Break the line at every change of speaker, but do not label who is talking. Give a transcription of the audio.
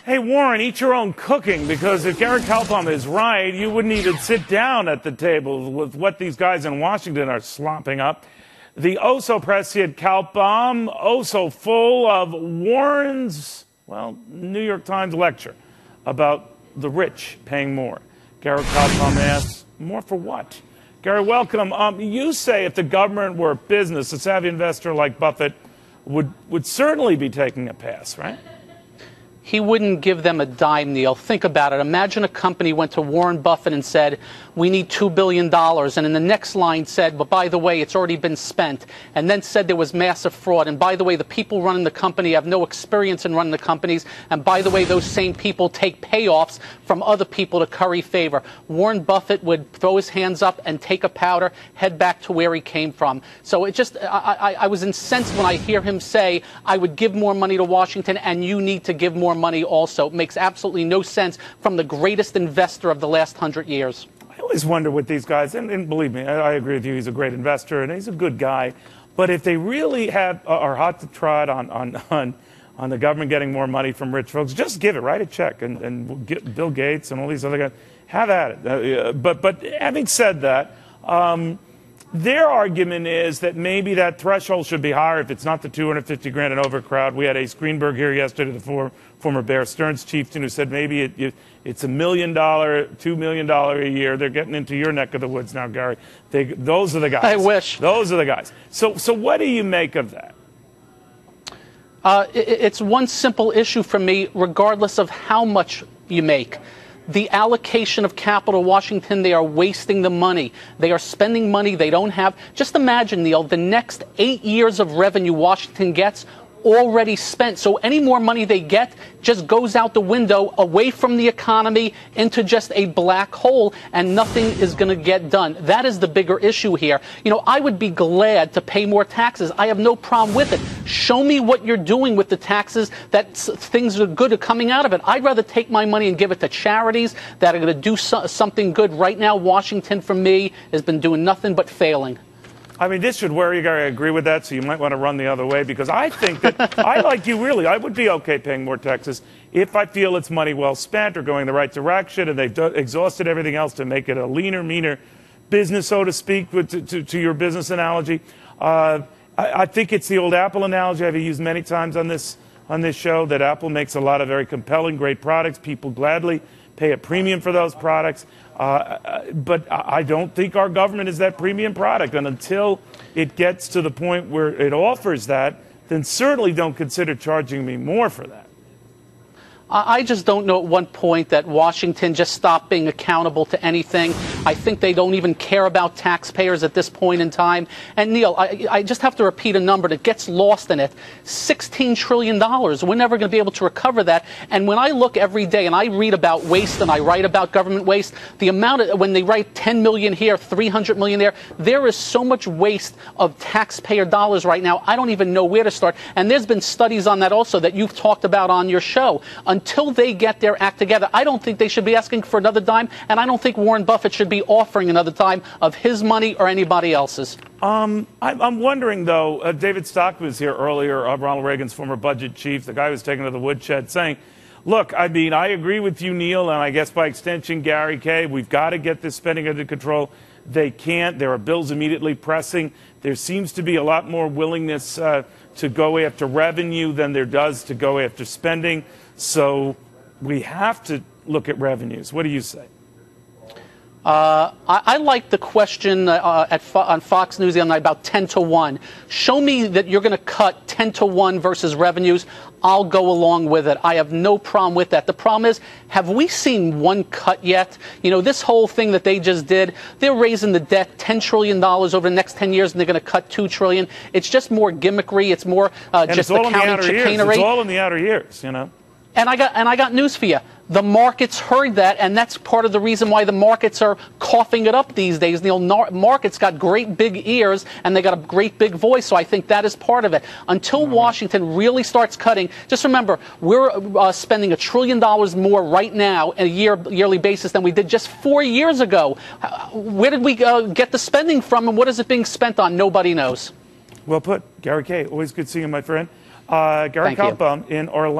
Hey, Warren, eat your own cooking, because if Gary Kaltbaum is right, you wouldn't even sit down at the table with what these guys in Washington are slopping up. The oh-so prescient Kaltbaum, oh-so full of Warren's, well, New York Times lecture about the rich paying more. Gary Kaltbaum asks, more for what? Gary, welcome. You say if the government were a business, a savvy investor like Buffett would certainly be taking a pass, right?
He wouldn't give them a dime, Neil. Think about it. Imagine a company went to Warren Buffett and said, we need $2 billion. And in the next line said, but by the way, it's already been spent. And then said there was massive fraud. And by the way, the people running the company have no experience in running the companies. And by the way, those same people take payoffs from other people to curry favor. Warren Buffett would throw his hands up and take a powder, head back to where he came from. So it just, I was incensed when I hear him say, I would give more money to Washington and you need to give more money also. It makes absolutely no sense from the greatest investor of the last 100 years.
I always wonder with these guys, and believe me, I agree with you, he's a great investor and he's a good guy, but if they really are hot to trot on the government getting more money from rich folks, just give it, write a check, and get Bill Gates and all these other guys, have at it. But having said that, their argument is that maybe that threshold should be higher if it's not the 250 grand and over crowd. We had Ace Greenberg here yesterday, the former Bear Stearns chieftain, who said maybe it's $1 million, $2 million a year. They're getting into your neck of the woods now, Gary. Those are the guys.
I wish.
Those are the guys. So what do you make of that?
It's one simple issue for me, regardless of how much you make. The allocation of capital to Washington, they are wasting the money. They are spending money they don't have. Just imagine, Neil, the next 8 years of revenue Washington gets already spent. So any more money they get just goes out the window, away from the economy, into just a black hole, and nothing is going to get done. That is the bigger issue here. You know, I would be glad to pay more taxes. I have no problem with it. Show me what you're doing with the taxes, that things are good are coming out of it. I'd rather take my money and give it to charities that are going to do something good. Right now, Washington, for me, has been doing nothing but failing.
I mean, this should worry you, Gary. I agree with that, so you might want to run the other way, because I think that, I like you really, I would be okay paying more taxes if I feel it's money well spent or going the right direction and they've exhausted everything else to make it a leaner, meaner business, so to speak, to your business analogy. I think it's the old Apple analogy I've used many times on this show, that Apple makes a lot of very compelling, great products. People gladly pay a premium for those products. But I don't think our government is that premium product. And until it gets to the point where it offers that, then certainly don't consider charging me more for that.
I just don't know at one point that Washington just stopped being accountable to anything. I think they don't even care about taxpayers at this point in time. And, Neil, I just have to repeat a number that gets lost in it. $16 trillion. We're never going to be able to recover that. And when I look every day and I read about waste and I write about government waste, the amount of, when they write 10 million here, 300 million there is so much waste of taxpayer dollars right now. I don't even know where to start. And there's been studies on that also that you've talked about on your show. Until they get their act together, I don't think they should be asking for another dime, and I don't think Warren Buffett should be offering another dime of his money or anybody else's.
I'm wondering, though, David Stockman was here earlier, Ronald Reagan's former budget chief, the guy who was taken to the woodshed, saying, look, I mean, I agree with you, Neil, and I guess by extension, Gary K., we've got to get this spending under control. They can't. There are bills immediately pressing. There seems to be a lot more willingness to go after revenue than there does to go after spending. So we have to look at revenues. What do you say?
I like the question on Fox News the other night about 10 to 1. Show me that you're going to cut 10 to 1 versus revenues. I'll go along with it. I have no problem with that. The problem is, have we seen one cut yet? You know, this whole thing that they just did, they're raising the debt $10 trillion over the next 10 years, and they're going to cut $2 trillion. It's just more gimmickry. It's more just accounting chicanery.
It's all in the outer years, you know.
And I got news for you. The markets heard that, and that's part of the reason why the markets are coughing it up these days. The markets got great big ears, and they got a great big voice, so I think that is part of it. Until Washington really starts cutting, just remember, we're spending $1 trillion more right now on a yearly basis than we did just 4 years ago. Where did we get the spending from, and what is it being spent on? Nobody knows.
Well put. Gary K., always good seeing you, my friend. Gary Kaltbaum in Orlando.